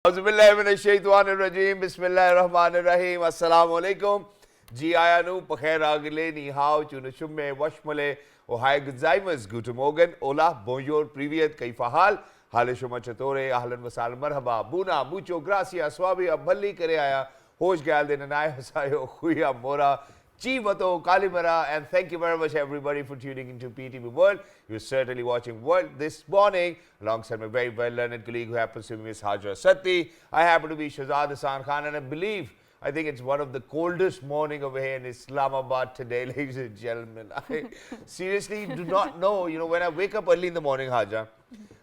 Auzubillahiminash-shaytanir-rajeem. Bismillahir-rahmanir-rahim. Assalamu-alaikum. Ji ayanu, pakhair agile, ni hao, chunashumme, washmale, ohai gozaimasu, guten Morgen, hola, bonjour, privyet, kaifa hal, hale shoma chatore, ahlan wa sahlan, marhaba, buna, mucho, gracias, swabi, abhalli kare aya, hosh gal de nanai hasayo, khuya mora, Chivato, Kalimara, and thank you very much everybody for tuning into PTV World. You're certainly watching World this morning alongside my very well-learned colleague who happens to be Miss Hajra Satti. I happen to be Shahzad Hassan Khan, and I think it's one of the coldest morning over here in Islamabad today, ladies and gentlemen. I seriously do not know, when I wake up early in the morning, Hajra,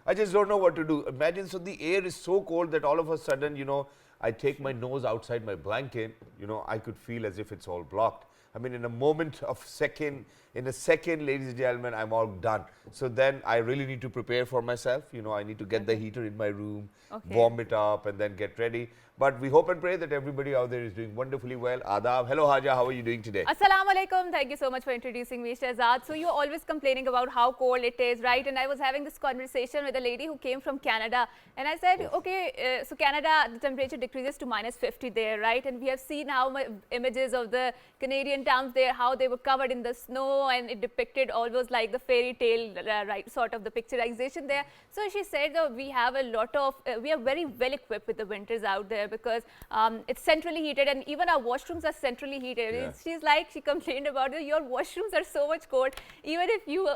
I just don't know what to do. Imagine, so the air is so cold that all of a sudden, I take my nose outside my blanket, I could feel as if it's all blocked. I mean, in a second, ladies and gentlemen, I'm all done. So then I really need to prepare for myself. I need to get the heater in my room, warm it up, and then get ready. But we hope and pray that everybody out there is doing wonderfully well. Adab. Hello, Haja. How are you doing today? Assalamu alaikum. Thank you so much for introducing me, Shahzad. So you're always complaining about how cold it is, right? And I was having this conversation with a lady who came from Canada. And I said, okay, so Canada, the temperature decreases to -50 there, right? And we have seen how images of the Canadian towns there, how they were covered in the snow, and it depicted almost like the fairy tale, right, sort of the picturization there. So she said that we have a lot of, we are very well equipped with the winters out there because it's centrally heated, and even our washrooms are centrally heated. Yeah. She's like, she complained about it, your washrooms are so much cold. Even if you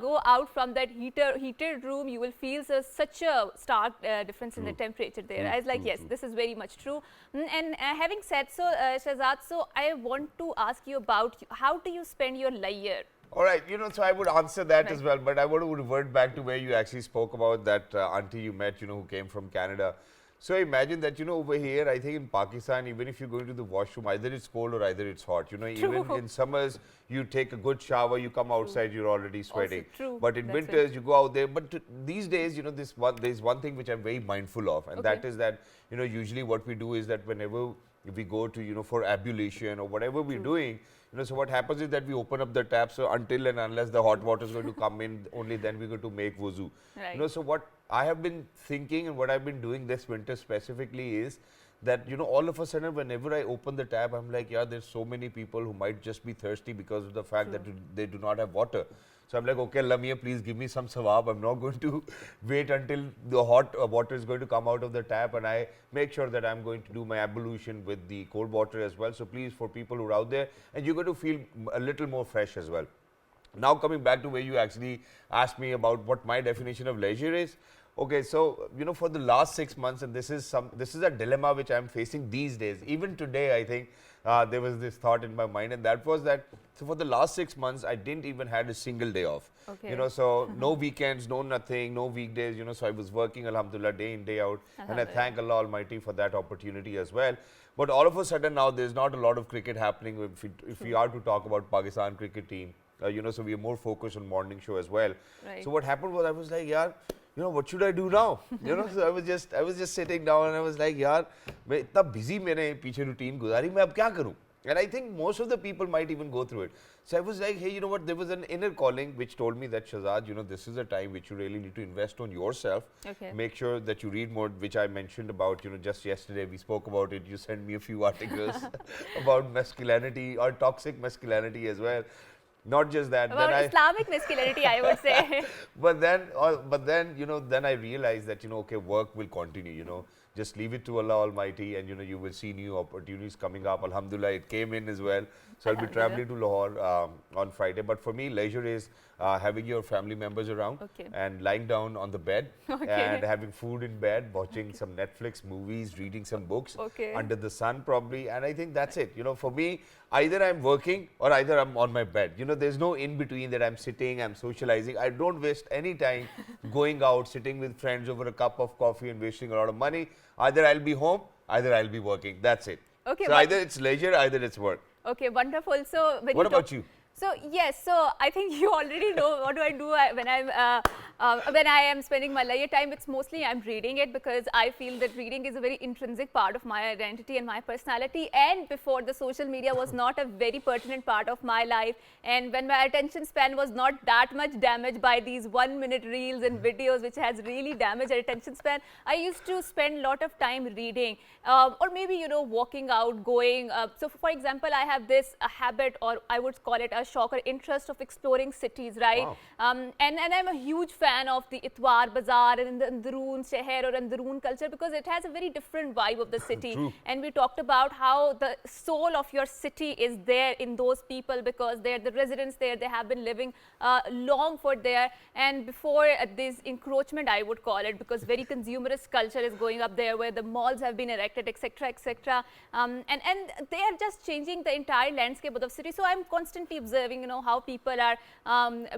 go out from that heated room, you will feel such a stark difference in the temperature there. I was like, yes, this is very much true. And having said so, Shahzad, so I want to ask you about how do you spend your leisure? All right, so I would answer that as well, but I want to revert back to where you actually spoke about that auntie you met, who came from Canada. So imagine that, over here, I think in Pakistan, even if you go into the washroom, either it's cold or either it's hot. Even in summers, you take a good shower, you come outside, you're already sweating. But in winters, you go out there. But these days, there's one thing which I'm very mindful of, and that is that, usually what we do is that whenever we go to, for ablution or whatever we're doing, so what happens is that we open up the tap, so until and unless the hot water is going to come in, only then we're going to make wuzu. Right. So what I have been thinking and what I've been doing this winter specifically is that, all of a sudden whenever I open the tap, I'm like, yeah, there's so many people who might just be thirsty because of the fact that they do not have water. So I'm like, okay, Lamia, please give me some sawab. I'm not going to wait until the hot water is going to come out of the tap, and I make sure that I'm going to do my ablution with the cold water as well. So please, for people who are out there, and you're going to feel a little more fresh as well. Now coming back to where you actually asked me about what my definition of leisure is. Okay, so for the last 6 months, and this is a dilemma which I'm facing these days. Even today, I think there was this thought in my mind, and that was that. So for the last 6 months, I didn't even had a single day off. Okay. So no weekends, no nothing, no weekdays. So I was working, alhamdulillah, day in, day out, and I thank Allah Almighty for that opportunity as well. But all of a sudden now, there's not a lot of cricket happening. If we are to talk about Pakistan cricket team, so we are more focused on morning show as well. Right. So what happened was I was like, yeah, what should I do now? So I was just sitting down and I was like, yaar, मैं इतना busy मैंने पीछे routine गुजारी, मैं अब क्या करूँ? And I think most of the people might even go through it. So I was like, hey, you know what? There was an inner calling which told me that, Shahzad, this is a time which you really need to invest on yourself. Okay. Make sure that you read more, which I mentioned about, just yesterday we spoke about it. You sent me a few articles about masculinity or toxic masculinity as well. Not just that. About Islamic masculinity, I would say. But then, then I realized that, okay, work will continue, Just leave it to Allah Almighty, and, you will see new opportunities coming up. Alhamdulillah, it came in as well. So I'll be traveling to Lahore on Friday. But for me, leisure is having your family members around and lying down on the bed and having food in bed, watching some Netflix movies, reading some books under the sun probably. And I think that's it. For me, either I'm working or either I'm on my bed. There's no in between that I'm sitting, I'm socializing. I don't waste any time going out, sitting with friends over a cup of coffee and wasting a lot of money. Either I'll be home, either I'll be working. That's it. Okay, so either it's leisure, either it's work. Okay, wonderful. So what about you? So yes, so I think you already know what do I do when I'm when I am spending my leisure time, it's mostly I'm reading it because I feel that reading is a very intrinsic part of my identity and my personality. And before, the social media was not a very pertinent part of my life. And when my attention span was not that much damaged by these 1-minute reels and videos, which has really damaged our attention span, I used to spend a lot of time reading, or maybe, you know, walking out, going. So, for example, I have this habit, or I would call it a shock or interest of exploring cities, right? Wow. And I'm a huge fan of the Itwar Bazaar and the Andaroon Sheher or Andaroon culture because it has a very different vibe of the city. True. And we talked about how the soul of your city is there in those people because they're the residents there. They have been living long for there. And before this encroachment, I would call it, because very consumerist culture is going up there where the malls have been erected, etc., etc. And they are just changing the entire landscape of the city. So I'm constantly observing, you know, how people are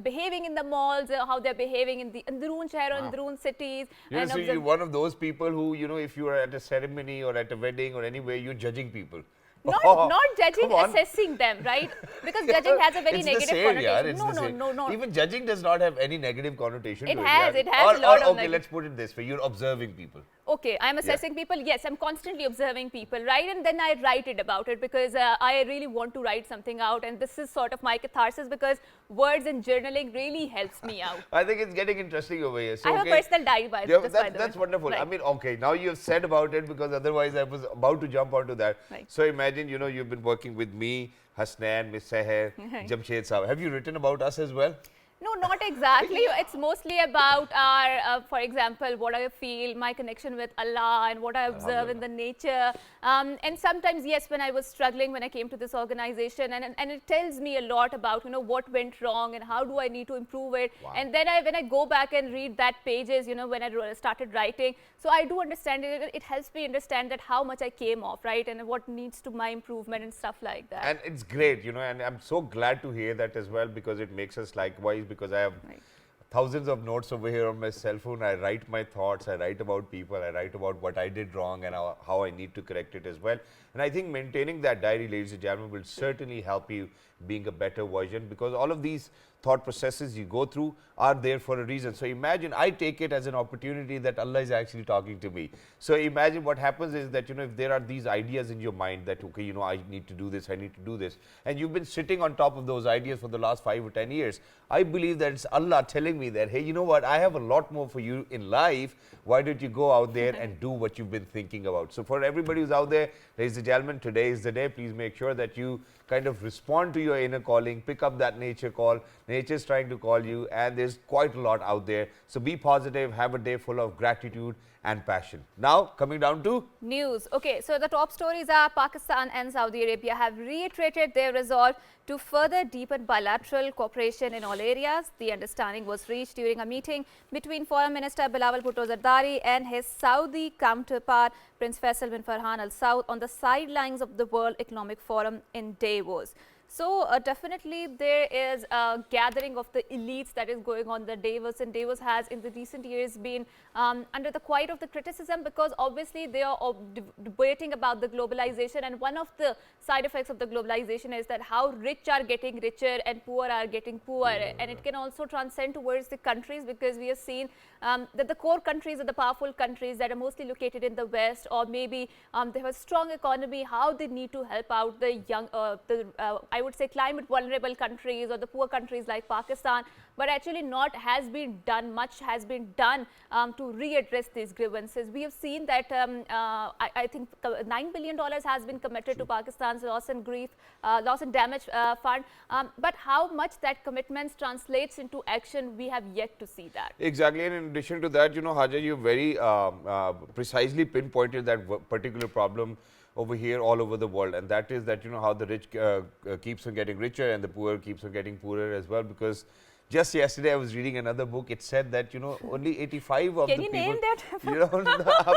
behaving in the malls, how they're behaving in the Andaroon Sheher or Andaroon cities. You know, and so you're one of those people who, you know, if you are at a ceremony or at a wedding or anywhere, you're judging people. Not judging, Come on. assessing them, right? Because judging has a very It's negative the same, connotation. yaar, it's No, the no, same. no, no. Even judging does not have any negative connotation It to has, yaar. it has a lot of okay, negative. let's put it this way. You're observing people. Okay, I'm assessing people. Yes, I'm constantly observing people, right? And then I write it about it because I really want to write something out. And this is sort of my catharsis because words and journaling really helps me out. I think it's getting interesting over here. So, I have a personal diary by Yeah, just by the that's way. wonderful. I Right. mean, okay, now you've said about it because otherwise I was about to jump onto that. Right. So imagine, you know, you've been working with me, Hasnan, Miss Seher, Right. Jamshed Saab. Have you written about us as well? No, not exactly. It's mostly about our, for example, what I feel, my connection with Allah and what I observe in the nature. And sometimes, yes, when I was struggling, when I came to this organization, and it tells me a lot about, you know, what went wrong and how do I need to improve it. Wow. And then when I go back and read that pages, you know, when I started writing, so I do understand it. It helps me understand that how much I came off, right? And what needs to my improvement and stuff like that. And it's great, you know, and I'm so glad to hear that as well because it makes us likewise because I have Right. thousands of notes over here on my cell phone. I write my thoughts, I write about people, I write about what I did wrong and how I need to correct it as well. And I think maintaining that diary, ladies and gentlemen, will certainly help you being a better version because all of these thought processes you go through are there for a reason. So imagine I take it as an opportunity that Allah is actually talking to me. So imagine what happens is that, you know, if there are these ideas in your mind that, okay, you know, I need to do this, I need to do this, and you've been sitting on top of those ideas for the last 5 or 10 years, I believe that it's Allah telling me that, hey, you know what, I have a lot more for you in life. Why don't you go out there and do what you've been thinking about? So for everybody who's out there, ladies and gentlemen, today is the day. Please make sure that you kind of respond to your inner calling, pick up that nature call. Nature's trying to call you, and there's quite a lot out there. So be positive, have a day full of gratitude and passion. Now, coming down to News. Okay, so the top stories are Pakistan and Saudi Arabia have reiterated their resolve to further deepen bilateral cooperation in all areas. The understanding was reached during a meeting between Foreign Minister Bilawal Bhutto Zardari and his Saudi counterpart Prince Faisal bin Farhan Al Saud on the sidelines of the World Economic Forum in Davos. So definitely there is a gathering of the elites that is going on the Davos, and Davos has in the recent years been under the quite of the criticism because obviously they are debating about the globalization, and one of the side effects of the globalization is that how rich are getting richer and poor are getting poorer, and it can also transcend towards the countries because we have seen that the core countries are the powerful countries that are mostly located in the West, or maybe they have a strong economy, how they need to help out the young, I would say climate vulnerable countries or the poor countries like Pakistan, but actually not has been done, much has been done to readdress these grievances. We have seen that I think $9 billion has been committed to Pakistan's loss and damage fund, but how much that commitment translates into action, we have yet to see that. exactly, and in addition to that, you know, Haja, you very precisely pinpointed that particular problem over here all over the world, and that is that, you know, how the rich keeps on getting richer and the poor keeps on getting poorer as well, because just yesterday I was reading another book. It said that, you know, only 85 of Can the you people. name that? You know,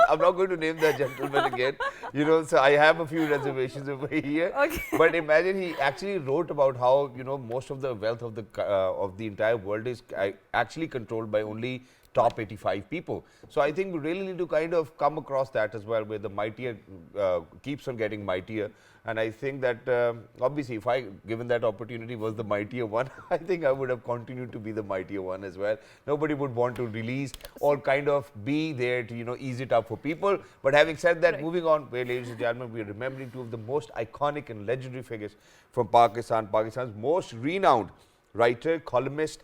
I'm not going to name that gentleman again. You know, so I have a few reservations over here. Okay. But imagine he actually wrote about how, you know, most of the wealth of the entire world is actually controlled by only top 85 people. So I think we really need to kind of come across that as well, where the mightier keeps on getting mightier. And I think that obviously, if I given that opportunity was the mightier one, I think I would have continued to be the mightier one as well. Nobody would want to release or kind of be there to ease it up for people. But having said that, moving on, well, ladies and gentlemen, we are remembering two of the most iconic and legendary figures from Pakistan. Pakistan's most renowned writer, columnist,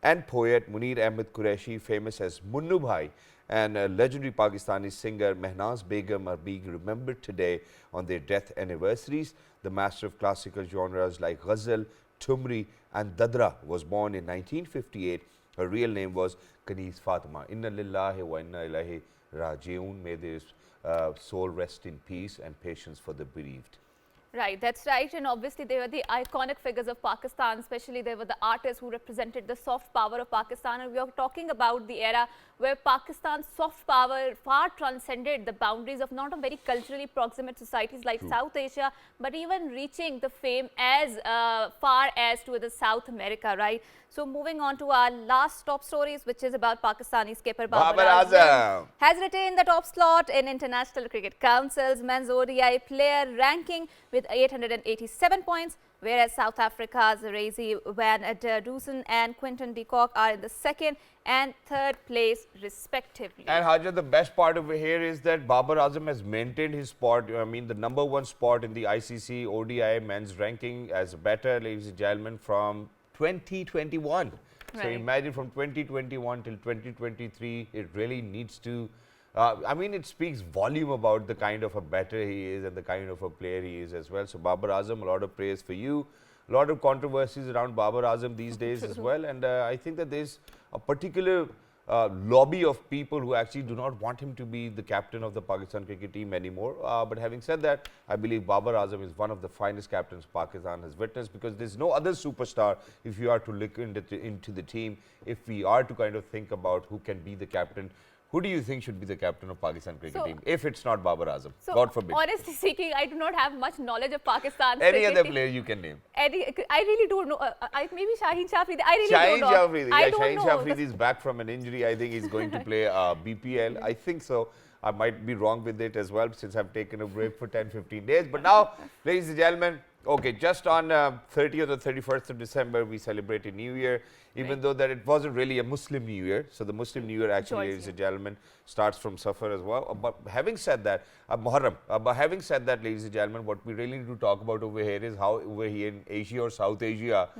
and poet Munir Ahmed Qureshi, famous as Munnu Bhai, and legendary Pakistani singer Mehnaz Begum are being remembered today on their death anniversaries. The master of classical genres like Ghazal, Tumri, and Dadra was born in 1958. Her real name was Kaneez Fatima. Inna lillahi wa inna ilaihi raji'un. May their soul rest in peace and patience for the bereaved. Right, that's right. And obviously, they were the iconic figures of Pakistan, especially they were the artists who represented the soft power of Pakistan. And we are talking about the era where Pakistan's soft power far transcended the boundaries of not a very culturally proximate societies like South Asia, but even reaching the fame as far as to the South America, right? So moving on to our last top stories, which is about Pakistani skipper Babar Azam has retained the top slot in International Cricket Council's men's ODI player ranking with 887 points, whereas South Africa's Razi van der Dusen and Quinton de Kock are in the second and third place respectively. And Haja, the best part over here is that Babar Azam has maintained his spot, I mean the #1 spot in the ICC ODI men's ranking as better, ladies and gentlemen, from 2021. So imagine from 2021 till 2023, it really needs to, I mean, it speaks volume about the kind of a batter he is and the kind of a player he is as well. So Babar Azam, a lot of praise for you. A lot of controversies around Babar Azam these days as well. And I think that there's a particular lobby of people who actually do not want him to be the captain of the Pakistan cricket team anymore. But having said that, I believe Babar Azam is one of the finest captains Pakistan has witnessed, because there's no other superstar if you are to look into the team. If we are to kind of think about who can be the captain, who do you think should be the captain of Pakistan cricket team if it's not Babar Azam? So God forbid. Honestly speaking, I do not have much knowledge of Pakistan. Any other player you can name? I really don't know. Maybe Shaheen Shafridi. I really Shaheen don't know. Shafridi. Yeah, Shaheen Shafridi is back from an injury. I think he's going to play BPL. I think so. I might be wrong with it as well, since I've taken a break for 10-15 days. But now, ladies and gentlemen, okay, just on 30th or 31st of December, we celebrated New Year, even though that it wasn't really a Muslim New Year. So the Muslim New Year actually, ladies and gentlemen, starts from Safar as well. But having said that, Muharram, but having said that, ladies and gentlemen, what we really need to talk about over here is how over here in Asia or South Asia,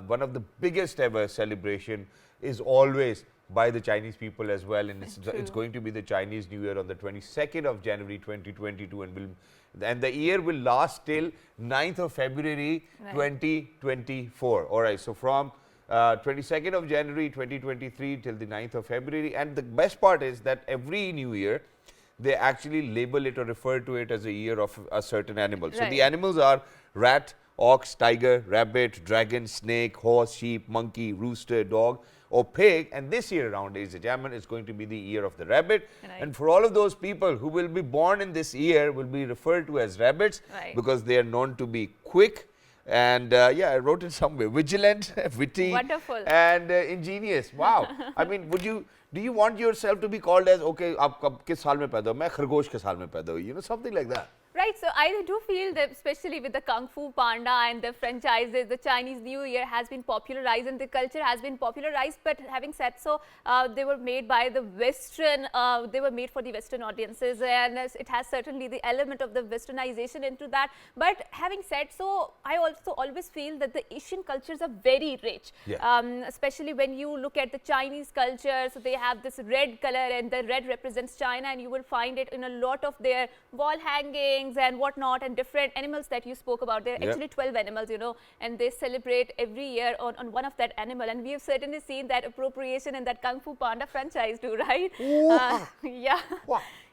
one of the biggest ever celebration is always by the Chinese people as well, and it's going to be the Chinese New Year on the 22nd of January 2022, and the year will last till 9th of February 2024. All right, so from 22nd of January 2023 till the 9th of February, and the best part is that every New Year they actually label it or refer to it as a year of a certain animal. So the animals are rat, ox, tiger, rabbit, dragon, snake, horse, sheep, monkey, rooster, dog, or pig. And this year around, ladies and gentlemen, is going to be the year of the rabbit. And for all of those people who will be born in this year will be referred to as rabbits because they are known to be quick and yeah, I wrote it somewhere, vigilant, witty, and ingenious. Wow. I mean, do you want yourself to be called as, okay, aap kis saal mein paida ho? Main khargosh ke saal mein paida hui, you know, something like that. Right, so I do feel that especially with the Kung Fu Panda and the franchises, the Chinese New Year has been popularized and the culture has been popularized. But having said so, they were made by the Western, they were made for the Western audiences, and it has certainly the element of the Westernization into that. But having said so, I also always feel that the Asian cultures are very rich, especially when you look at the Chinese culture. So they have this red color, and the red represents China, and you will find it in a lot of their wall hangings and whatnot, and different animals that you spoke about. There are actually 12 animals, you know, and they celebrate every year on one of that animal. And we have certainly seen that appropriation in that Kung Fu Panda franchise too, right? Yeah.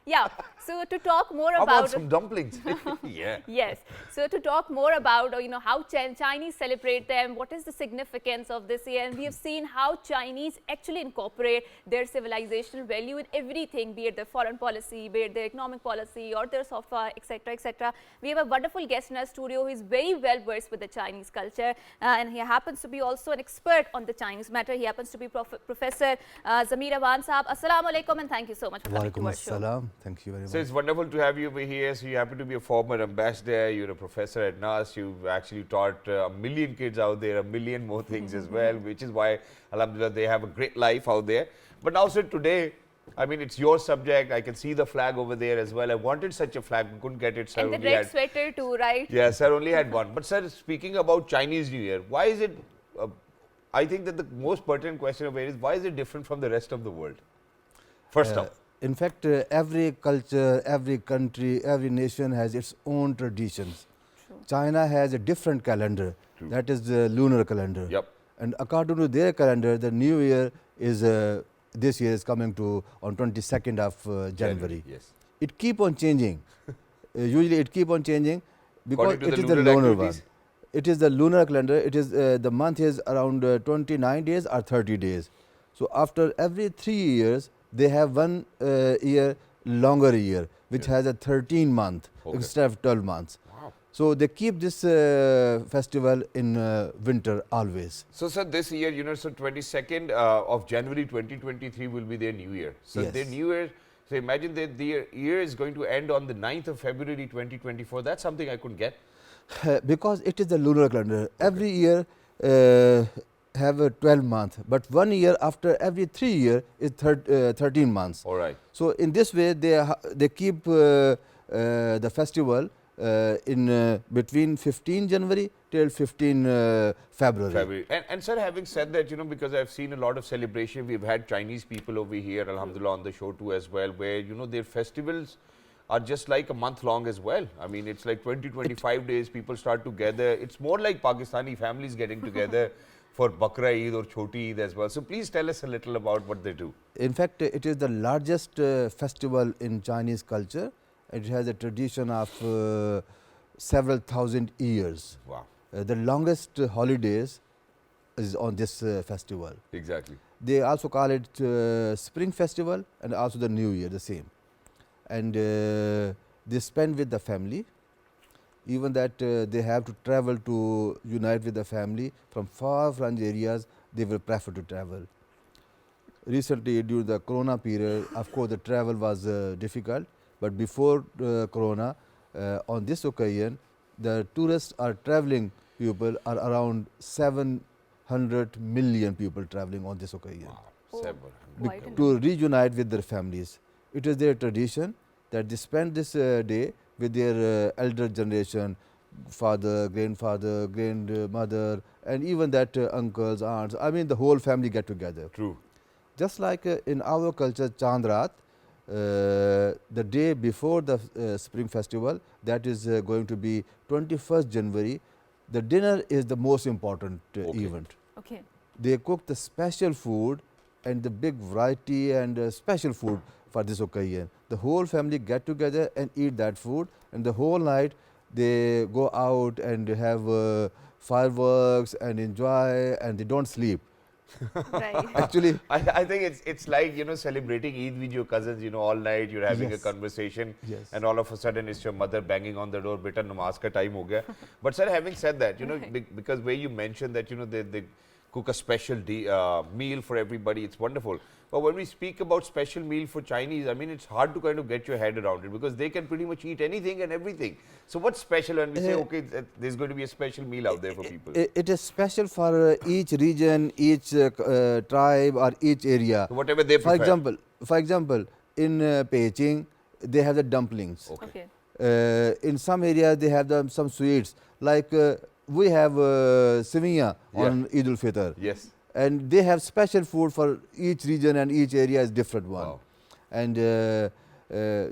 Yeah. So to talk more How about about some dumplings? Yeah. yes. So to talk more about how Chinese celebrate them, what is the significance of this year, and we have seen how Chinese actually incorporate their civilizational value in everything, be it their foreign policy, be it their economic policy, or their software, etc., etc. We have a wonderful guest in our studio who is very well versed with the Chinese culture, and he happens to be also an expert on the Chinese matter. He happens to be Professor Zamir Awan Saab. Assalamu alaikum, and thank you so much for coming to Walaikum our show. assalam. Thank you very So much. it's wonderful to have you over here. So you happen to be a former ambassador, you're a professor at NAS, you've actually taught a million kids out there, a million more things as well, which is why, alhamdulillah, they have a great life out there. But now, sir, today, I mean, it's your subject. I can see the flag over there as well. I wanted such a flag, couldn't get it, sir. And the Only red had- sweater too, right? Yeah, sir, only had one. But, sir, speaking about Chinese New Year, why is it, I think that the most pertinent question over here is, why is it different from the rest of the world? First up. In fact, every culture, every country, every nation has its own traditions. True. China has a different calendar. True. That is the lunar calendar. Yep. And according to their calendar, the new year is this year is coming to on 22nd of January. Yes. It keep on changing. Usually, it keep on changing because According to it the is the lunar lunar one. activities? It is the lunar calendar. It is the month is around 29 days or 30 days. So after every 3 years, they have one year longer year, which Yeah. has a 13 month Okay. instead of 12 months. Wow. So they keep this festival in winter always. So, sir, this year, so 22nd of January 2023 will be their new year. So, Yes. their new year, so imagine that their year is going to end on the 9th of February 2024. That's something I couldn't get. Because it is the lunar calendar. Every year have a 12 month, but 1 year after every 3 year is 13 months. All right. So in this way, they keep the festival in between 15 January till 15 February. February. And sir, having said that, because I've seen a lot of celebration, we've had Chinese people over here, alhamdulillah, on the show too as well, where, their festivals are just like a month long as well. I mean, it's like 20, 25 days, people start together. It's more like Pakistani families getting together for Bakra Eid or Choti Eid as well. So please tell us a little about what they do. In fact, it is the largest festival in Chinese culture. It has a tradition of several thousand years. Wow. The longest holidays is on this festival. Exactly. They also call it Spring Festival and also the New Year, the same. And they spend with the family. Even that they have to travel to unite with the family from far-flung areas, they will prefer to travel. Recently, during the Corona period, of course, the travel was difficult. But before Corona, on this occasion, the tourists are traveling. People are around 700 million people traveling on this occasion. Wow. Oh. 700. Quite a To reunite with their families. It is their tradition that they spend this day with their elder generation, father, grandfather, grandmother, and even that uncles, aunts. I mean, the whole family get together. True. Just like in our culture, Chandrat, the day before the Spring Festival, that is going to be 21st January, the dinner is the most important Okay. event. Okay. They cook the special food and the big variety and special food for this occasion. The whole family get together and eat that food, and the whole night they go out and have fireworks and enjoy, and they don't sleep. Right. Actually, I think it's like, celebrating Eid with your cousins, all night, you're having Yes. a conversation, Yes. and all of a sudden it's your mother banging on the door, beta namaz ka time ho gaya. But sir, having said that, Right. because where you mentioned that, they cook a special meal for everybody, it's wonderful. But when we speak about special meal for Chinese, I mean, it's hard to kind of get your head around it because they can pretty much eat anything and everything. So what's special when we say, okay, there's going to be a special meal out there for people? it is special for each region, each tribe, or each area. So whatever they For prefer. example, in Beijing, they have the dumplings. Okay. Okay. In some areas, they have some sweets. Like we have Sevilla on Eid al-Fitr. Yes. And they have special food for each region, and each area is different one. Wow. And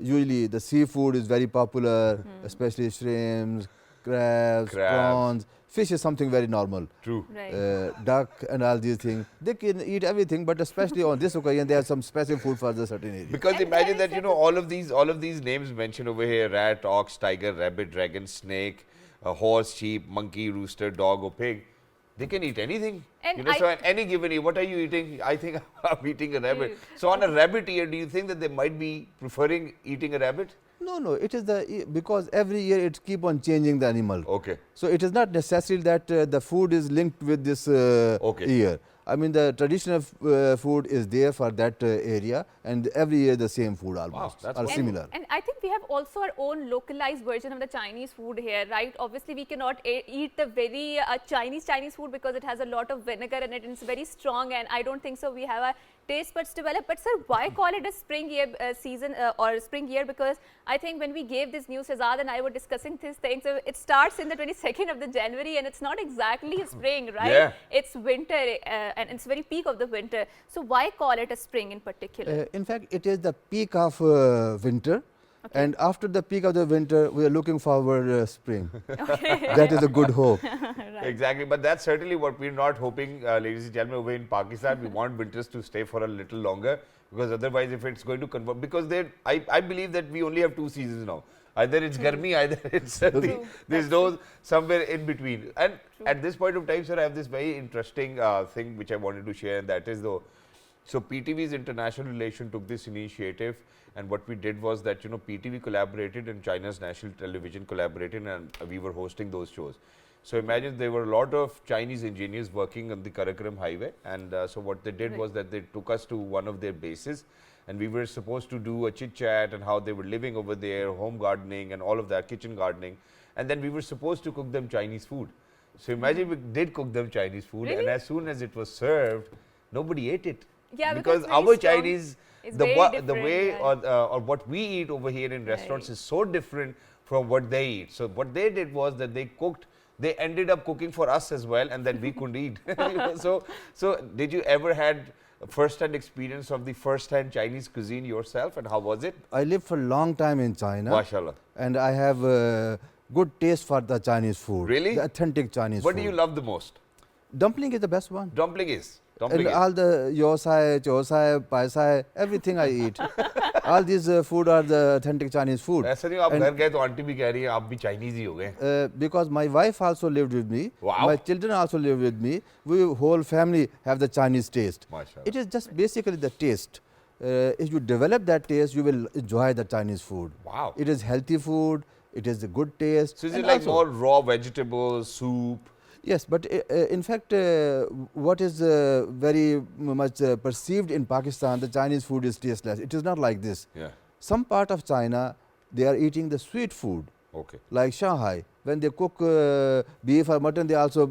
usually the seafood is very popular, especially shrimps, crabs, Crabs. prawns, fish is something very normal. True. Right. Duck and all these things, they can eat everything, but especially on this occasion, they have some special food for the certain area. Because And imagine having that, said all of these names mentioned over here: rat, ox, tiger, rabbit, dragon, snake, horse, sheep, monkey, rooster, dog, or pig. They can eat anything. And So at any given year, what are you eating? I think I'm eating a rabbit. So on a rabbit year, do you think that they might be preferring eating a rabbit? No, it is because every year it keep on changing the animal. Okay. So it is not necessary that the food is linked with this Okay. year. I mean, the traditional food is there for that area, and every year the same food almost that's or wonderful. similar. And I think we have also our own localized version of the Chinese food here, right? Obviously, we cannot eat the very Chinese food because it has a lot of vinegar in it and it's very strong, and I don't think so we have a taste buds developed. But sir, why call it a spring year season or spring year? Because I think when we gave this news, Shahzad and I were discussing this thing, so it starts in the 22nd of the January and it's not exactly spring, right? Yeah. It's winter and it's very peak of the winter. So why call it a spring in particular? In fact, it is the peak of winter, and after the peak of the winter, we are looking forward spring. That is a good hope. Exactly, but that's certainly what we're not hoping, ladies and gentlemen, over in Pakistan. We want winters to stay for a little longer, because otherwise if it's going to convert, because I believe that we only have two seasons now. Either it's Garmi, either it's Sardi. True. There's no somewhere in between. And at this point of time, sir, I have this very interesting thing which I wanted to share, and that is so PTV's international relation took this initiative, and what we did was that, PTV collaborated and China's national television collaborated, and we were hosting those shows. So imagine there were a lot of Chinese engineers working on the Karakoram highway, and so what they did was that they took us to one of their bases, and we were supposed to do a chit chat and how they were living over there, home gardening and all of that, kitchen gardening, and then we were supposed to cook them Chinese food. So imagine we did cook them Chinese food, and as soon as it was served, nobody ate it. Yeah, because because our very strong. Chinese, It's the very way different, or what we eat over here in restaurants Right. is so different from what they eat. So what they did was that they ended up cooking for us as well, and then we couldn't eat. So did you ever had first-hand experience of the first-hand Chinese cuisine yourself, and how was it? I lived for a long time in China, Mashallah. and I have good taste for the Chinese food. Really? The authentic Chinese What food. do you love the most? Dumpling is the best one. Dumpling is. And all the yosai, chosai, paisai, everything I eat. All these food are the authentic Chinese food. ऐसा नहीं आप घर गए तो aunty भी कह रही है आप भी चाइनीज ही हो गए. Because my wife also lived with me, Wow. my children also live with me, we whole family have the Chinese taste. Mashallah. It is just basically the taste. If you develop that taste, you will enjoy the Chinese food. Wow. It is healthy food, it is a good taste. So is and it like also- more raw vegetables, soup? Yes, but in fact, what is very much perceived in Pakistan, the Chinese food is tasteless. It is not like this. Yeah. Some part of China, they are eating the sweet food, Okay. like Shanghai. When they cook beef or mutton, they also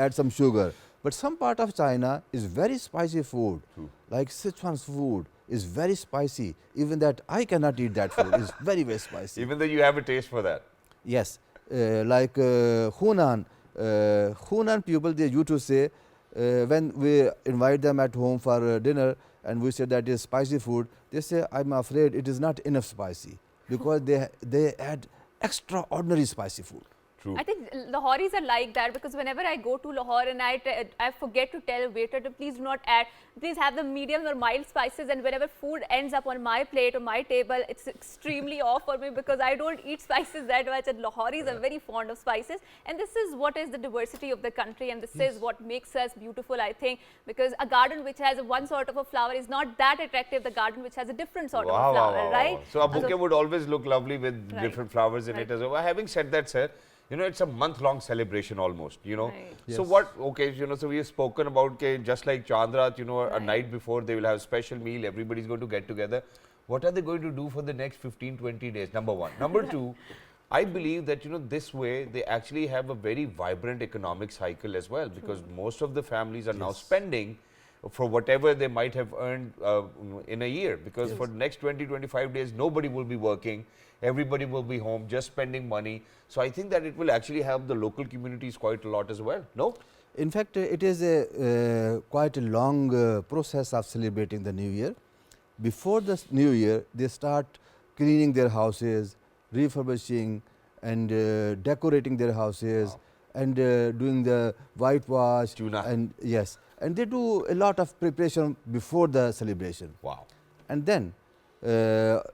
add some sugar. But some part of China is very spicy food, like Sichuan's food is very spicy. Even that I cannot eat that food. It's very, very spicy. Even though you have a taste for that. Yes, like Hunan. Hunan people, they used to say, when we invite them at home for dinner and we say that is spicy food, they say, I'm afraid it is not enough spicy, because they add extraordinary spicy food. True. I think Lahoris are like that, because whenever I go to Lahore and I forget to tell waiter to please do not add, please have the medium or mild spices, and whenever food ends up on my plate or my table, it's extremely off for me, because I don't eat spices that much, and Lahoris are very fond of spices, and this is what is the diversity of the country, and this is what makes us beautiful, I think, because a garden which has one sort of a flower is not that attractive, the garden which has a different sort of a flower, right? So a bouquet would always look lovely with Right. different flowers in it as well. Having said that, sir, it's a month-long celebration almost, Right. So Yes. what, okay, so we have spoken about, just like Chandrat, a Right. night before they will have a special meal, everybody's going to get together. What are they going to do for the next 15, 20 days? Number one. Number two, I believe that, this way they actually have a very vibrant economic cycle as well, because most of the families are now spending for whatever they might have earned in a year, because for the next 20, 25 days, nobody will be working. Everybody will be home, just spending money. So I think that it will actually help the local communities quite a lot as well. No? In fact, it is a quite a long process of celebrating the New Year. Before the New Year, they start cleaning their houses, refurbishing and decorating their houses, and doing the whitewash. Tuna. And yes, and they do a lot of preparation before the celebration. Wow. And then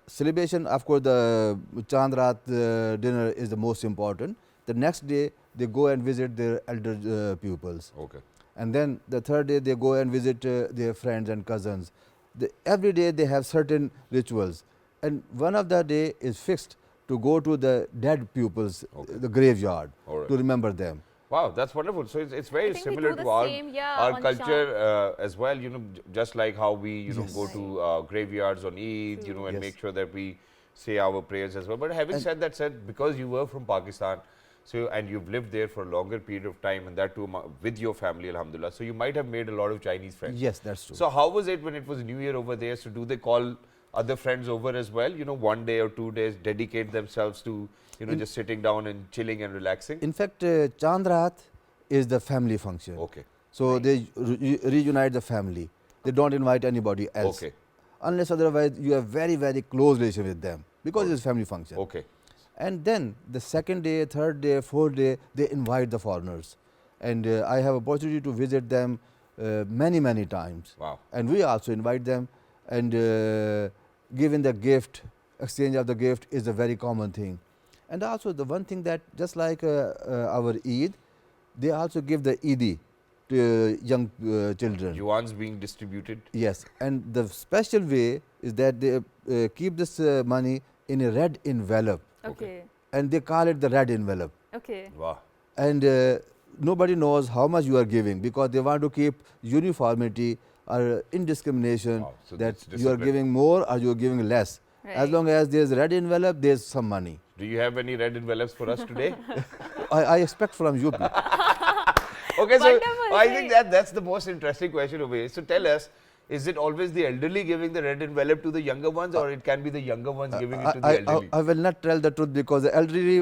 celebration, of course, the Chandrat dinner is the most important. The next day they go and visit their elder pupils. Okay. And then the third day they go and visit their friends and cousins. Every day they have certain rituals, and one of the day is fixed to go to the dead pupils, Okay. the graveyard, All right. to remember them. Wow, that's wonderful. So it's very think we similar do the to our same, yeah, our on culture as well. You know, just like how we Yes. go to graveyards on Eid, you know, and Yes. make sure that we say our prayers as well. But having said that, because you were from Pakistan, so and you've lived there for a longer period of time, and that too with your family, alhamdulillah. So you might have made a lot of Chinese friends. Yes, that's true. So how was it when it was New Year over there? So do they call other friends over as well? You know, 1 day or 2 days, dedicate themselves to, you know, just sitting down and chilling and relaxing? In fact, Chandrat is the family function. Okay. So they reunite the family. They don't invite anybody else. Okay. Unless otherwise you have very, very close relation with them, because it's family function. Okay. And then the second day, third day, fourth day, they invite the foreigners. And I have opportunity to visit them many, many times. Wow. And we also invite them, and giving the gift, exchange of the gift is a very common thing. And also the one thing that just like our Eid, they also give the Eidi to young children. Yuan's being distributed. Yes, and the special way is that they keep this money in a red envelope, Okay. and they call it the red envelope. Okay. Wow. And nobody knows how much you are giving, because they want to keep uniformity or indiscrimination, Wow, so that that's you are discipline. giving more or you are giving less. As Right. long as there is a red envelope, there is some money. Do you have any red envelopes for us today? I expect from you. Okay, so Wonderful, I think great. that's the most interesting question over here. So tell us, is it always the elderly giving the red envelope to the younger ones, or it can be the younger ones giving it to the elderly? I will not tell the truth, because the elderly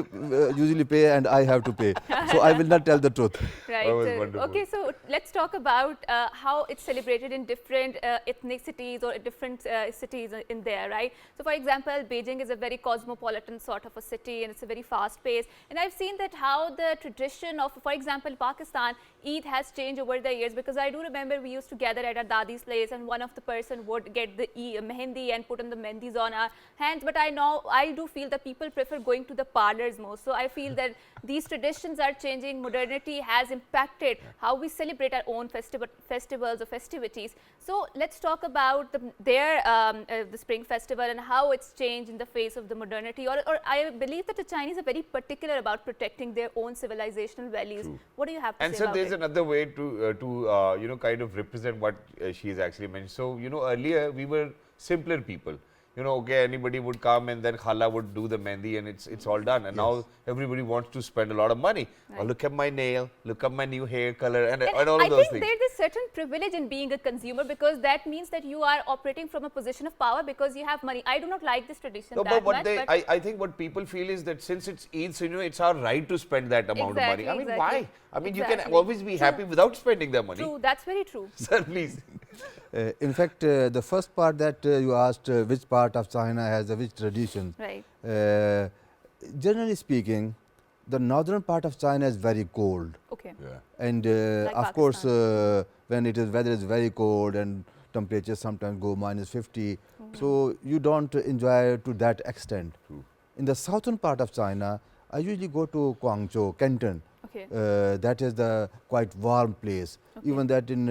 usually pay and I have to pay. So I will not tell the truth. Right. That was wonderful. Okay, so let's talk about how it's celebrated in different ethnicities or different cities in there, right? So, for example, Beijing is a very cosmopolitan sort of a city, and it's a very fast pace. And I've seen that how the tradition of, for example, Pakistan, Eid has changed over the years, because I do remember we used to gather at our dadi's place, and one of the person would get the mehendi and put on the mehndis on our hands. But I do feel that people prefer going to the parlors more. So I feel that these traditions are changing. Modernity has impacted how we celebrate our own festivals or festivities. So let's talk about the Spring Festival and how it's changed in the face of the modernity. Or I believe that the Chinese are very particular about protecting their own civilizational values. True. What do you have to And say so about there's it? another way to you know, kind of represent what she has actually mentioned. So, you know, earlier we were simpler people. You know, okay, anybody would come and then Khala would do the mehndi and it's all done. And now everybody wants to spend a lot of money. Oh, Right. look at my nail, look at my new hair color, and all I of those think things. there's a certain privilege in being a consumer, because that means that you are operating from a position of power because you have money. I do not like this tradition No, that but what much. they, but I think what people feel is that since it's Eid, so, you know, it's our right to spend that amount of money. I mean, Exactly, why? I mean, you can exactly. always be happy without spending that money. true, that's very true. Sir, please. In fact, the first part that you asked, which part of China has which tradition. Right. Generally speaking, the northern part of China is very cold. Okay. Yeah. And Like of course, when it is weather is very cold and temperatures sometimes go -50, so you don't enjoy to that extent. True. In the southern part of China, I usually go to Guangzhou, Canton. Okay. That is the quite warm place. Okay. Even that in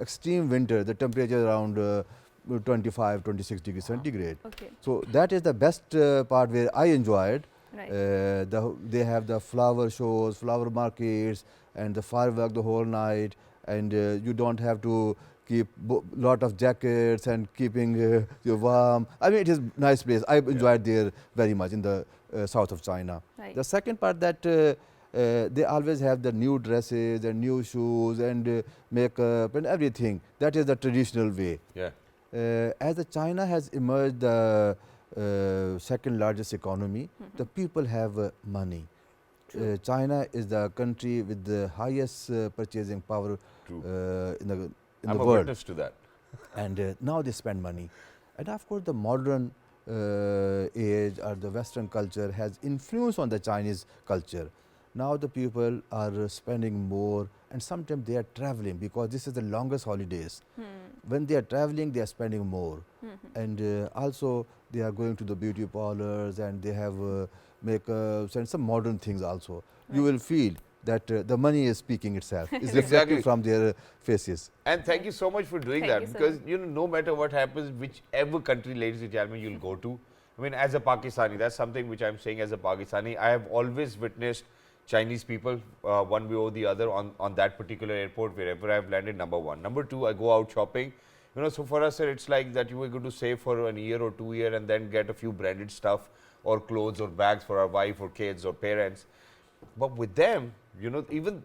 extreme winter, the temperature around 25, 26 degrees centigrade. Okay. So that is the best part where I enjoyed. Right. They have the flower shows, flower markets, and the firework the whole night, and you don't have to keep lot of jackets and keeping you warm. I mean, it is nice place. I enjoyed there very much in the south of China. Right. The second part that they always have the new dresses and new shoes and makeup and everything. That is the traditional way. Yeah. As the China has emerged the second largest economy, the people have money. China is the country with the highest purchasing power True. in the I'm a world, witness to that. and now they spend money. And of course, the modern age or the Western culture has influence on the Chinese culture. Now the people are spending more, and sometimes they are traveling because this is the longest holidays. When they are traveling, they are spending more, and also they are going to the beauty parlors, and they have makeups and some modern things also. You will feel that the money is speaking itself, is reflecting Exactly. from their faces. And thank you so much for doing Thank that, you so because much. you know, no matter what happens, whichever country, ladies and gentlemen, you'll go to. I mean, as a Pakistani, that's something which I'm saying as a Pakistani. I have always witnessed Chinese people one way or the other on that particular airport, wherever I've landed, number one. Number two, I go out shopping. You know, so for us, sir, it's like that you were going to save for an year or 2 year and then get a few branded stuff or clothes or bags for our wife or kids or parents. But with them, you know, even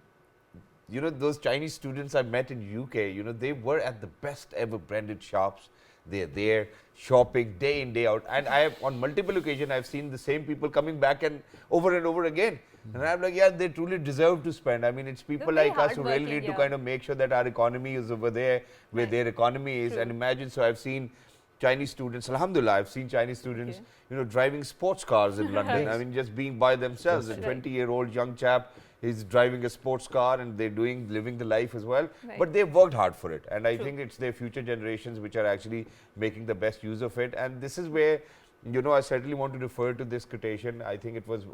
those Chinese students I met in UK, you know, they were at the best ever branded shops. They're there shopping day in, day out. And I have, on multiple occasions, I've seen the same people coming back and over again. And I'm like, yeah, they truly deserve to spend. I mean, it's people very like us who really hardworking, need to yeah. kind of make sure that our economy is over there where Right. their economy is. True. And imagine, so I've seen Chinese students, alhamdulillah, I've seen Chinese students, Okay. you know, driving sports cars in London. I Yes. mean, just being by themselves. A Right. 20-year-old young chap is driving a sports car and they're living the life as well. Right. But they've worked hard for it. And I True. think it's their future generations which are actually making the best use of it. And this is where, you know, I certainly want to refer to this quotation. I think it was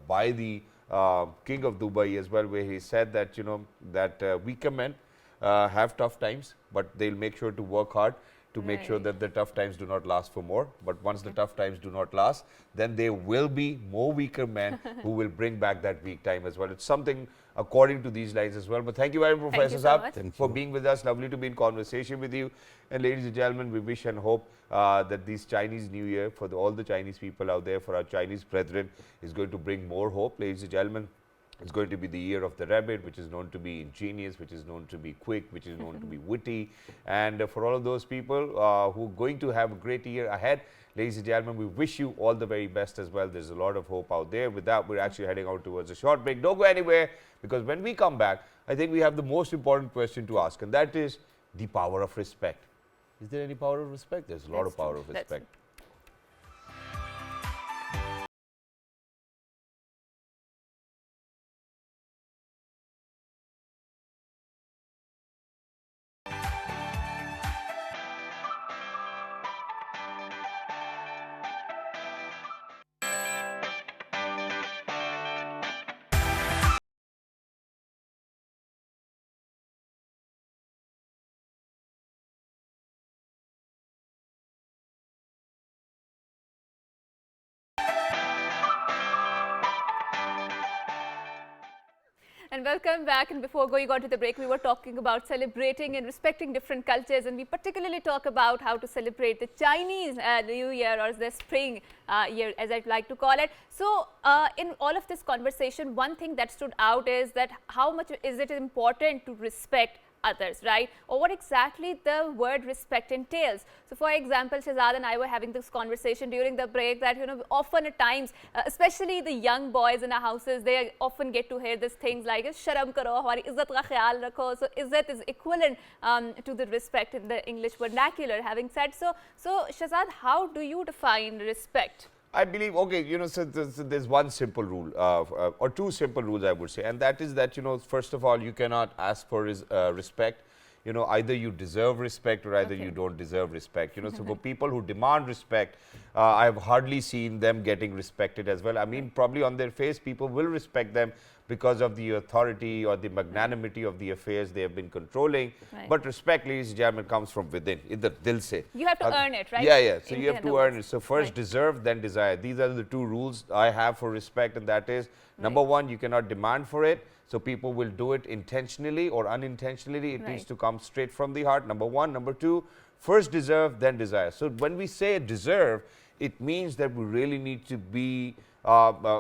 by the King of Dubai as well, where he said that, you know, that weaker men have tough times, but they'll make sure to work hard to make sure Right. that the tough times do not last for more. But once the tough times do not last, then there will be more weaker men who will bring back that weak time as well. It's something according to these lines as well. But thank you very much, Thank you Professor so Saab, much. Thank for you. being with us. Lovely to be in conversation with you. And ladies and gentlemen, we wish and hope that this Chinese New Year, for all the Chinese people out there, for our Chinese brethren, is going to bring more hope. Ladies and gentlemen, it's going to be the year of the rabbit, which is known to be ingenious, which is known to be quick, which is known to be witty. And for all of those people who are going to have a great year ahead, ladies and gentlemen, we wish you all the very best as well. There's a lot of hope out there. With that, we're actually heading out towards a short break. Don't go anywhere, because when we come back, I think we have the most important question to ask, and that is the power of respect. Is there any power of respect? There's a lot That's of power true. of That's respect. And welcome back. And before going on to the break, we were talking about celebrating and respecting different cultures, and we particularly talk about how to celebrate the Chinese New Year, or the Spring Year, as I'd like to call it. So in all of this conversation, one thing that stood out is that how much is it important to respect others, right? Or what exactly the word respect entails. So for example, Shahzad and I were having this conversation during the break that, you know, often at times, especially the young boys in our houses, they often get to hear these things like, sharam karo, hamari izzat ka khayal rakho. So izzat is equivalent to the respect in the English vernacular. Having said so, Shahzad, how do you define respect? I believe, okay, you know, so there's one simple rule, or two simple rules, I would say, and that is that, you know, first of all, you cannot ask for respect. You know, either you deserve respect or either you don't deserve respect. You know, so for people who demand respect, I've hardly seen them getting respected as well. I mean, probably on their face, people will respect them because of the authority or the magnanimity of the affairs they have been controlling. Right. But respect, ladies and gentlemen, comes from within, in the dil se. You have to earn it, right? Yeah, yeah. So In you have the to earn words. it. So first Right. deserve, then desire. These are the two rules I have for respect, and that is, number one, you cannot demand for it. So people will do it intentionally or unintentionally. It needs Right. to come straight from the heart, number one. Number two, first deserve, then desire. So when we say deserve, it means that we really need to be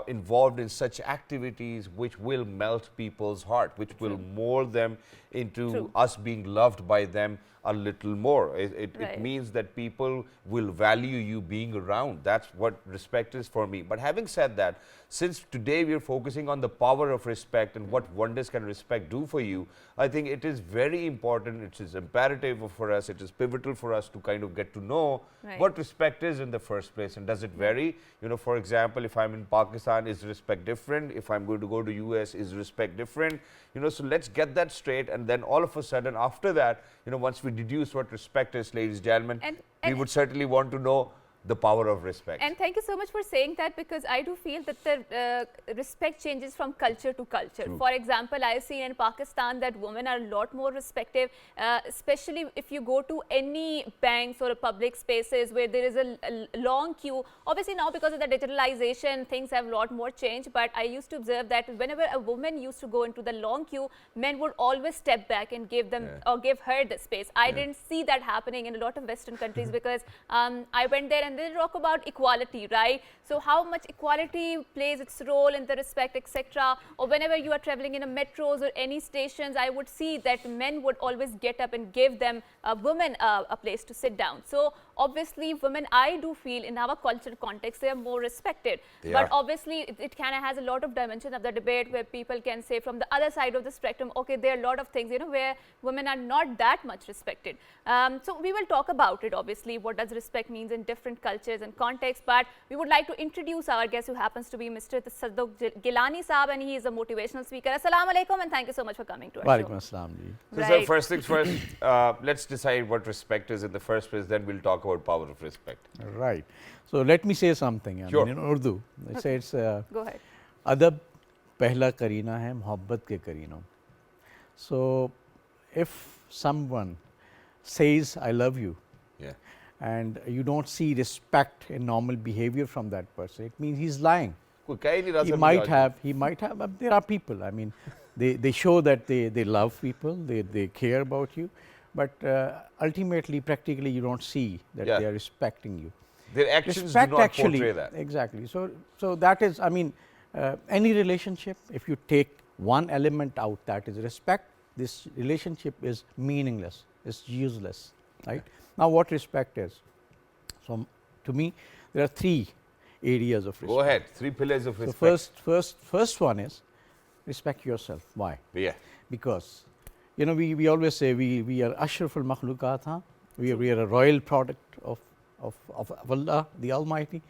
involved in such activities which will melt people's heart, which will mold them into True. us being loved by them, a little more. It Right. means that people will value you being around. That's what respect is for me. But having said that, since today we are focusing on the power of respect and what wonders can respect do for you, I think it is very important, it is imperative for us, it is pivotal for us to kind of get to know Right. what respect is in the first place, and does it vary? You know, for example, if I'm in Pakistan, is respect different? If I'm going to go to US, is respect different? You know, so let's get that straight, and then all of a sudden after that, you know, once we deduce what respect is, ladies and gentlemen, we would certainly want to know the power of respect. And thank you so much for saying that, because I do feel that the respect changes from culture to culture. True. For example, I've seen in Pakistan that women are a lot more respected, especially if you go to any banks or public spaces where there is a long queue. Obviously now because of the digitalization, things have a lot more changed, but I used to observe that whenever a woman used to go into the long queue, men would always step back and give them or give her the space. I didn't see that happening in a lot of Western countries because I went there and they talk about equality, right? So how much equality plays its role in the respect, etc. Or whenever you are traveling in a metros or any stations, I would see that men would always get up and give them women a place to sit down. So obviously women, I do feel in our cultural context, they are more respected. But obviously it kind of has a lot of dimension of the debate where people can say from the other side of the spectrum, okay, there are a lot of things, you know, where women are not that much respected. So we will talk about it, obviously, what does respect means in different cultures and contexts, but we would like to introduce our guest, who happens to be Mr. Tasadduq Gilani Saab, and he is a motivational speaker. Assalamu alaikum, and thank you so much for coming to our show. Walaikum assalam ji. So, sir, first things first, let's decide what respect is in the first place, then we'll talk about power of respect. Right. So let me say something. I Sure. mean, in Urdu, it says, Go ahead. adab pehla kareena hai, mohabbat ke kareeno. So if someone says, I love you, Yeah. and you don't see respect in normal behavior from that person, it means he's lying. कोई कह ही नहीं रहा He sir might have, but there are people, I mean, they show that they love people, they care about you, but ultimately, practically, you don't see that Yeah. they are respecting you. Their actions Respect do not actually, portray that. exactly. So that is, I mean, any relationship, if you take one element out, that is respect, this relationship is meaningless, it's useless, right? Now, what respect is? So, to me, there are three areas of respect. Go ahead. 3 pillars of So respect. first one is respect yourself. Why? Yeah. Because, you know, we always say we are ashraful makhlukat, huh? We are a royal product of Allah, the Almighty.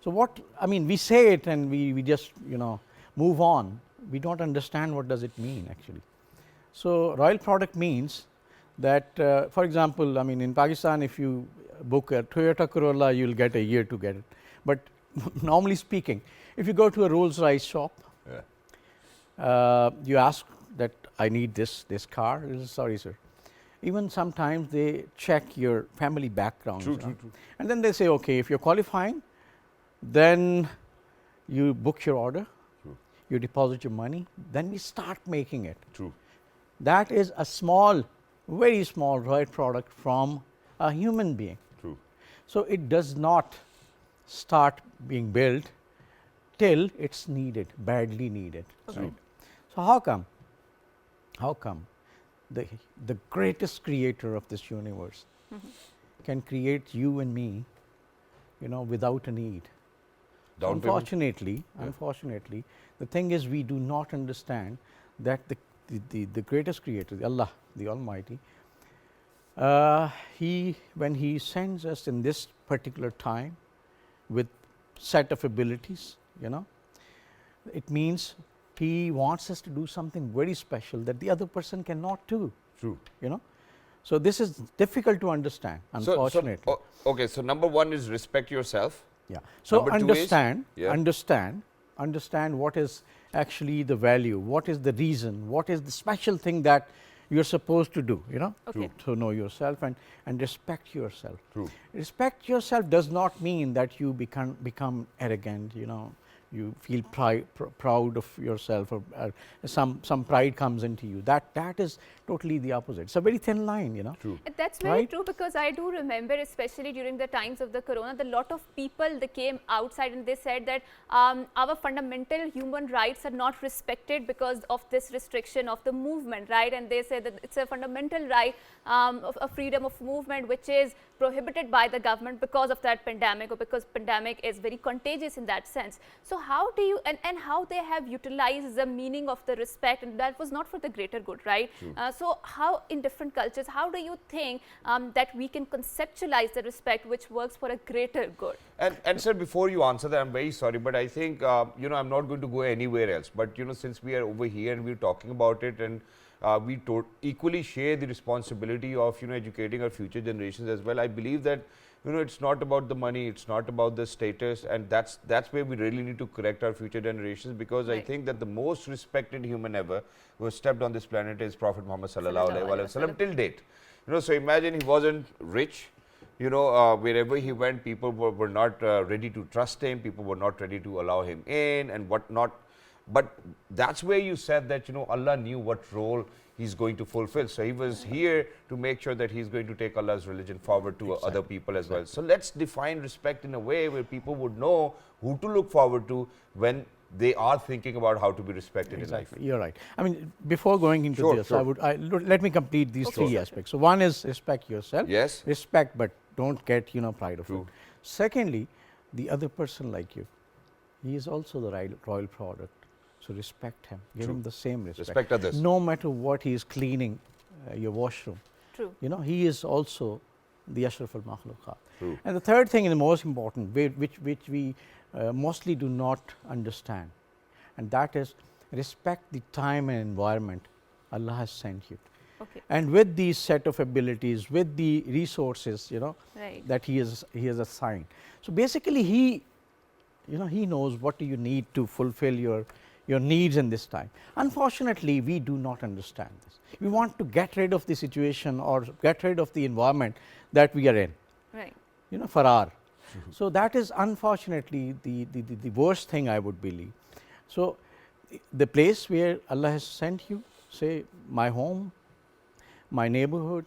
So what, I mean, we say it and we just, you know, move on. We don't understand what does it mean actually. So royal product means that, for example, I mean, in Pakistan, if you book a Toyota Corolla, you'll get a year to get it. But normally speaking, if you go to a Rolls-Royce shop, you ask that I need this car. Sorry, sir. Even sometimes they check your family background. True. And then they say, okay, if you're qualifying, then you book your order, you deposit your money, then we start making it. True. That is a small, very small right product from a human being. True. So it does not start being built till it's needed, badly needed. Right? So how come the greatest creator of this universe can create you and me, you know, without a need? Down payment? Unfortunately, the thing is, we do not understand that the greatest creator, Allah, the Almighty, when He sends us in this particular time with set of abilities, you know, it means He wants us to do something very special that the other person cannot do. True. You know, so this is difficult to understand, unfortunately. Okay, so number one is respect yourself. Yeah. So Number two is- understand what is actually the value, what is the reason, what is the special thing that you're supposed to do, you know, Okay. to know yourself and respect yourself. True. Respect yourself does not mean that you become arrogant, you know, you feel proud of yourself, or some pride comes into you. That is totally the opposite. It's a very thin line, you know. True. That's very Right? true, because I do remember, especially during the times of the corona, the lot of people, they came outside and they said that our fundamental human rights are not respected because of this restriction of the movement, right? And they said that it's a fundamental right of a freedom of movement which is prohibited by the government because of that pandemic, or because pandemic is very contagious in that sense. So how do you, and how they have utilized the meaning of the respect, and that was not for the greater good, right? So how in different cultures, how do you think that we can conceptualize the respect which works for a greater good? And sir, before you answer that, I'm very sorry, but I think, you know, I'm not going to go anywhere else. But, you know, since we are over here and we're talking about it, and we equally share the responsibility of, you know, educating our future generations as well. I believe that, you know, it's not about the money, it's not about the status, and that's where we really need to correct our future generations, because I think that the most respected human ever who has stepped on this planet is Prophet Muhammad sallallahu alaihi wasallam till date. You know, so imagine he wasn't rich. You know, wherever he went, people were not ready to trust him, people were not ready to allow him in and whatnot. But that's where you said that, you know, Allah knew what role he's going to fulfill. So he was here to make sure that he's going to take Allah's religion forward to other people as well. So let's define respect in a way where people would know who to look forward to when they are thinking about how to be respected in life. You're right. I mean, before going into this, let me complete these three aspects. So one is respect yourself. Yes. Respect, but don't get, you know, pride of it. Secondly, the other person like you, he is also the royal product. So respect him. Give him the same respect. Respect others. No matter what he is cleaning your washroom. True. You know, he is also the Ashraf al-Makhluqat. And the third thing, and the most important, which we mostly do not understand, and that is respect the time and environment Allah has sent you. Okay. And with these set of abilities, with the resources, you know, that he has assigned. So basically, he knows what do you need to fulfill your needs in this time. Unfortunately, we do not understand this. We want to get rid of the situation or get rid of the environment that we are in. Right. You know, Farar. So that is unfortunately the worst thing, I would believe. So the place where Allah has sent you, say my home, my neighborhood,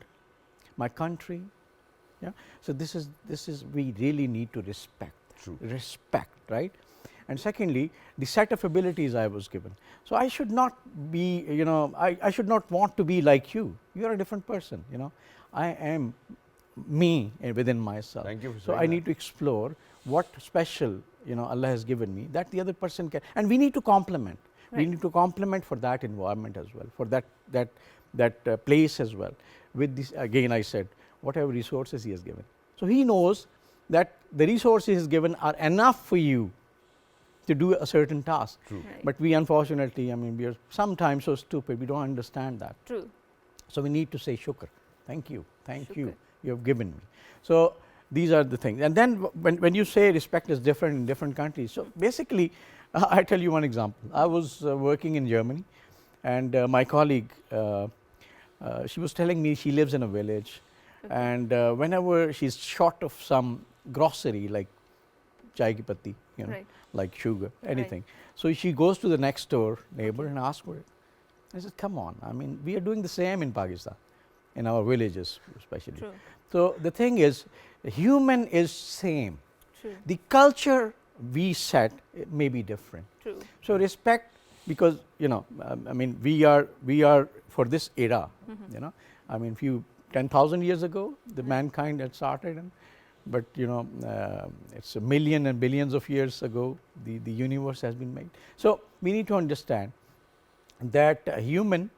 my country. Yeah. So this is we really need to respect. Respect, right? And secondly, the set of abilities I was given. So I should not be, you know, I should not want to be like you. You are a different person, you know. I am me within myself. Thank you for so saying I that. need to explore what special, you know, Allah has given me that the other person can, and we need to complement. We need to complement for that environment as well, for that place as well. With this, again, I said, whatever resources he has given. So he knows that the resources he has given are enough for you to do a certain task. Right. But we unfortunately, I mean, we are sometimes so stupid, we don't understand that. True. So we need to say shukr, thank you, you have given me. So these are the things. And then when you say respect is different in different countries, so basically, I tell you one example. I was working in Germany, and my colleague, she was telling me she lives in a village, and whenever she's short of some grocery like chai ki patti, you know, like sugar, anything. So she goes to the next door neighbor and asks for it. I said, come on, I mean, we are doing the same in Pakistan, in our villages especially. True. So the thing is, human is same. True. The culture we set may be different. True. So respect, because, you know, I mean, we are for this era, you know, I mean, 10,000 years ago, the mankind had started, but you know, it's a million and billions of years ago, the universe has been made. So we need to understand that human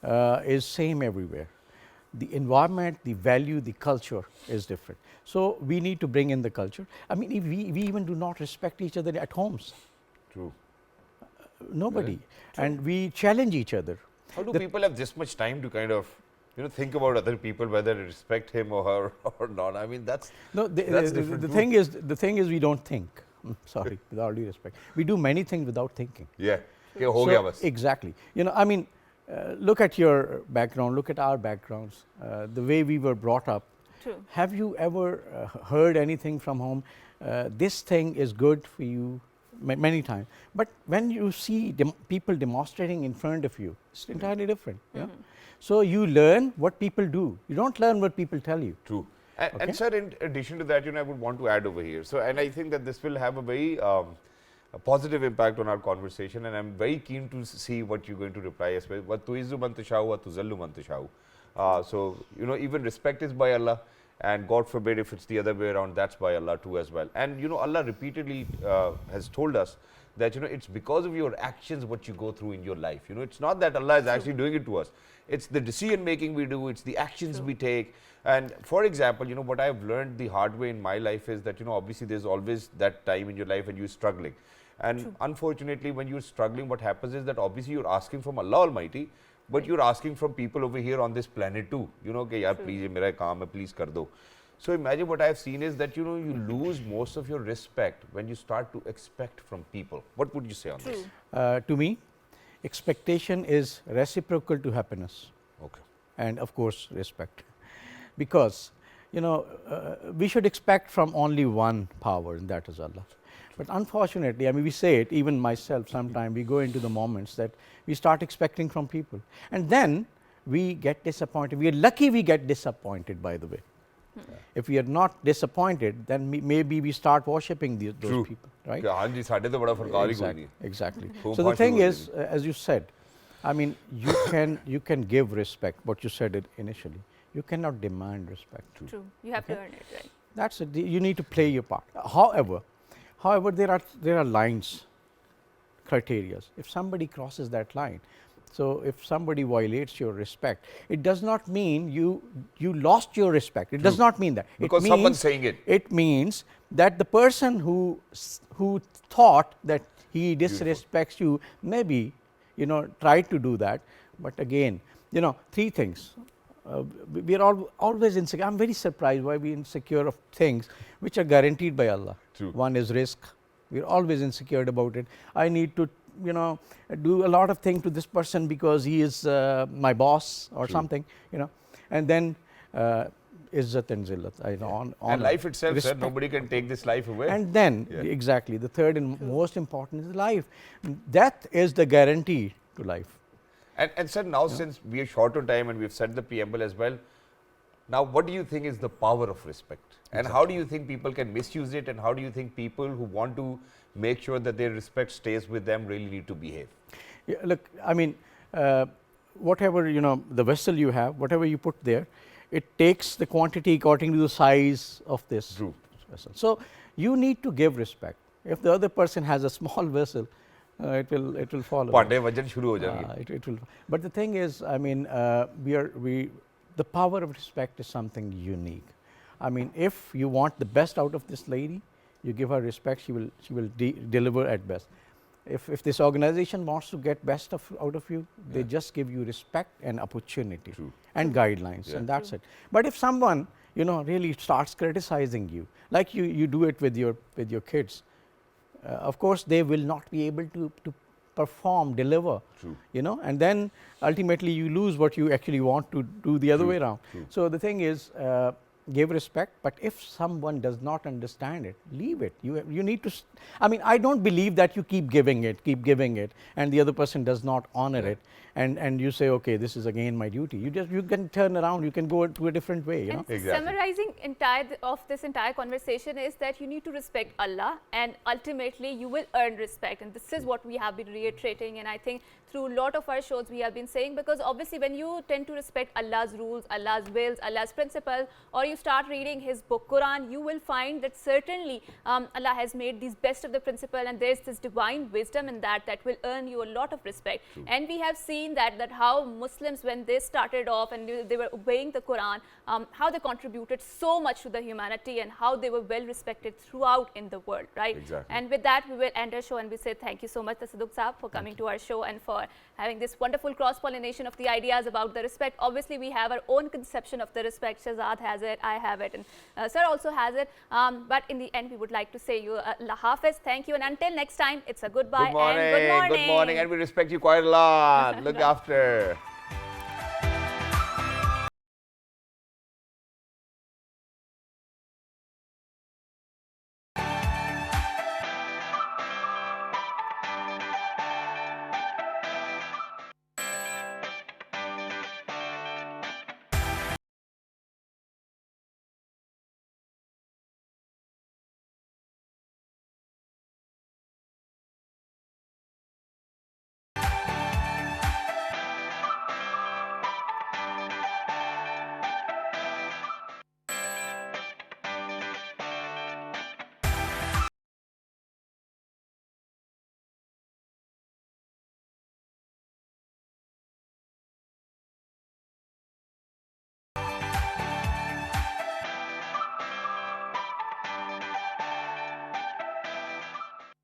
is same everywhere. The environment, the value, the culture is different. So we need to bring in the culture. I mean, if we even do not respect each other at homes. True. Nobody. And we challenge each other. How do people have this much time to kind of, you know, think about other people, whether they respect him or her or not? I mean, that's different. The thing is we don't think. Sorry, with all due respect. We do many things without thinking. Yeah. Ho gaya bas. Exactly. You know, I mean, look at your background, look at our backgrounds, the way we were brought up. True. Have you ever heard anything from home, this thing is good for you, many times. But when you see people demonstrating in front of you, it's entirely different. Yeah? So you learn what people do. You don't learn what people tell you. True. And sir, in addition to that, I would want to add over here. So, and I think that this will have a very a positive impact on our conversation, and I'm very keen to see what you're going to reply as well. What tuizzu man tashau, what tuzallu man tashau. So, even respect is by Allah, and God forbid if it's the other way around, that's by Allah too as well. And Allah repeatedly has told us that it's because of your actions what you go through in your life. It's not that Allah is actually doing it to us. It's the decision making we do, it's the actions we take. And for example, what I've learned the hard way in my life is that obviously there's always that time in your life when you're struggling. And unfortunately, when you're struggling, what happens is that obviously you're asking from Allah Almighty, but you're asking from people over here on this planet too. Okay, yaar, please, ye mera kaam hai, please kar do. So imagine what I've seen is that you lose most of your respect when you start to expect from people. What would you say on this? To me, expectation is reciprocal to happiness. Okay. And of course, respect. Because, we should expect from only one power, and that is Allah. But unfortunately, we say it, even myself, sometimes we go into the moments that we start expecting from people. And then we get disappointed. We are lucky we get disappointed, by the way. If we are not disappointed, then maybe we start worshipping those people, right? Exactly. So the thing is, as you said, you can give respect, what you said it initially. You cannot demand respect. True. You have to earn it, right? That's it. You need to play your part. However, there are lines, criteria. If somebody crosses that line, so if somebody violates your respect, it does not mean you lost your respect. It does not mean that. Because someone's saying it. It means that the person who thought that he disrespects you, maybe, tried to do that. But again, three things. We are always insecure. I'm very surprised why we are insecure of things which are guaranteed by Allah. True. One is risk. We are always insecure about it. I need to, do a lot of things to this person because he is my boss or something, And then izzat and zillat. And life itself, sir, nobody can take this life away. And then, exactly, the third and most important is life. Death is the guarantee to life. And sir, now since we are short on time and we've set the preamble as well, now what do you think is the power of respect? And how do you think people can misuse it? And how do you think people who want to make sure that their respect stays with them really need to behave? Yeah, look, whatever, the vessel you have, whatever you put there, it takes the quantity according to the size of this vessel. So you need to give respect. If the other person has a small vessel, it will fall away. It will. But the thing is, the power of respect is something unique. If you want the best out of this lady, you give her respect, she will deliver at best. If this organization wants to get best out of you, they just give you respect and opportunity and guidelines, and that's it. But if someone really starts criticizing you, like you do it with your kids, of course they will not be able to perform, deliver, and then ultimately you lose what you actually want to do the other way around. So the thing is, give respect, but if someone does not understand it, leave it. You need to, I don't believe that you keep giving it, and the other person does not honor it, and you say, okay, this is again my duty. You can turn around, you can go to a different way, And summarizing this entire conversation is that you need to respect Allah, and ultimately you will earn respect. And this is what we have been reiterating, and I think through a lot of our shows we have been saying, because obviously when you tend to respect Allah's rules, Allah's wills, Allah's principles, or you start reading His book Quran, you will find that certainly Allah has made these best of the principle, and there's this divine wisdom in that will earn you a lot of respect. And we have seen that how Muslims, when they started off and they were obeying the Quran, how they contributed so much to the humanity and how they were well respected throughout in the world, right? Exactly. And with that, we will end our show, and we say thank you so much, Tasadduq Saab, for coming to our show and for having this wonderful cross-pollination of the ideas about the respect. Obviously, we have our own conception of the respect. Shahzad has it, I have it, and Sir also has it. But in the end, we would like to say you Allah Hafiz, thank you, and until next time, it's a goodbye Good morning, and good morning. Good morning, and we respect you quite a lot. Look after.